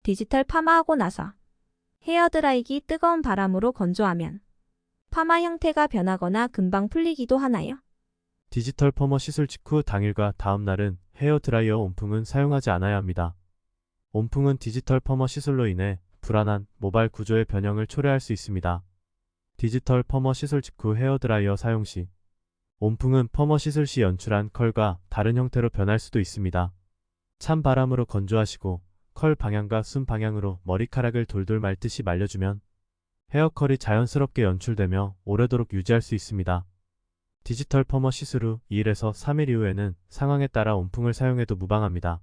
디지털 파마하고 나서 헤어드라이기 뜨거운 바람으로 건조하면 파마 형태가 변하거나 금방 풀리기도 하나요? 디지털 퍼머 시술 직후 당일과 다음 날은 헤어 드라이어 온풍은 사용하지 않아야 합니다. 온풍은 디지털 퍼머 시술로 인해 불안한 모발 구조의 변형을 초래할 수 있습니다. 디지털 퍼머 시술 직후 헤어 드라이어 사용 시 온풍은 퍼머 시술 시 연출한 컬과 다른 형태로 변할 수도 있습니다. 찬 바람으로 건조하시고 컬 방향과 순 방향으로 머리카락을 돌돌 말듯이 말려주면 헤어컬이 자연스럽게 연출되며 오래도록 유지할 수 있습니다. 디지털 퍼머 시술 후 2일에서 3일 이후에는 상황에 따라 온풍을 사용해도 무방합니다.